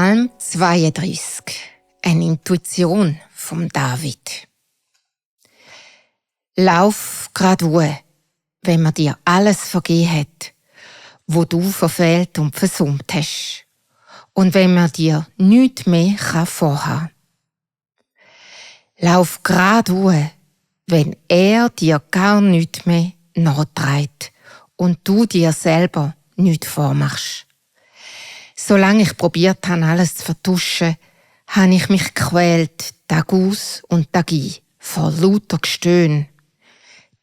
Psalm 32, eine Intuition vom David. Lauf geradeaus, wenn man dir alles vergeben hat, wo du verfehlt und versummt hast, und wenn man dir nichts mehr vorhaben kann. Lauf geradeaus, wenn er dir gar nichts mehr nachträgt und du dir selber nichts vormachst. Solange ich probiert habe, alles zu vertuschen, habe ich mich gequält, Tag aus und Tag ein, vor lauter Gestöhn.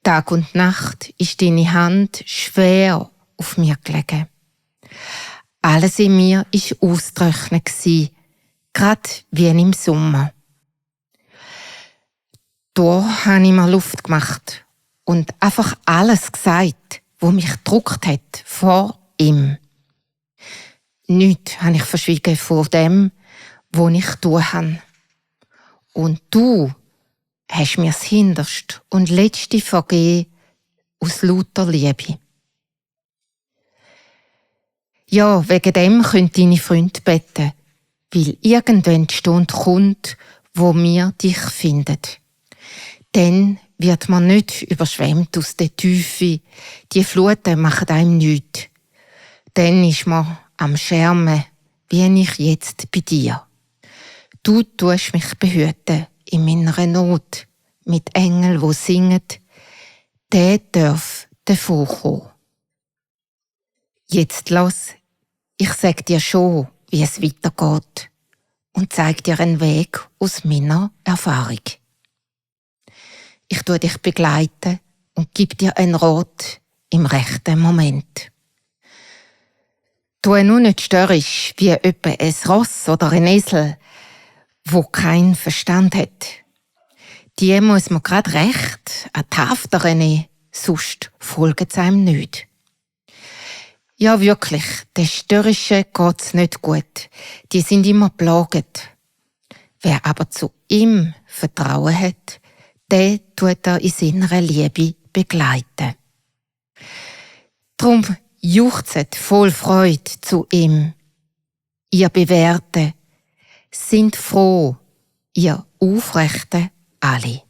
Tag und Nacht ist deine Hand schwer auf mir gelegen. Alles in mir war ausgetrocknet, gerade wie im Sommer. Da habe ich mir Luft gemacht und einfach alles gesagt, was mich gedruckt hat vor ihm. Nichts habe ich verschwiegen vor dem, was ich tun habe. Und du hast mir das Hinterste und Letzte vergeben aus lauter Liebe. Ja, wegen dem können deine Freunde beten, weil irgendwann die Stunde kommt, wo wir dich finden. Dann wird man nicht überschwemmt aus der Tiefe, die Fluten machen einem nichts. Dann ist man am Schermen, wie ich jetzt bei dir. Du tust mich behüten in meiner Not, mit Engeln, wo singen, der darf davonkommen. Jetzt los, ich sag dir schon, wie es weitergeht und zeig dir einen Weg aus meiner Erfahrung. Ich tue dich begleiten und gib dir einen Rat im rechten Moment. Tu nur nicht störrisch wie etwa ein Ross oder ein Esel, wo keinen Verstand hat. Die muss man grad recht an die Hafter nehmen, sonst folgen sie einem nicht. Ja, wirklich, den Störrischen geht's nicht gut. Die sind immer plaget. Wer aber zu ihm Vertrauen hat, der tut er in seiner Liebe begleiten. Drum juchzet voll Freude zu ihm. Ihr Bewährten, sind froh, ihr Aufrechten alle.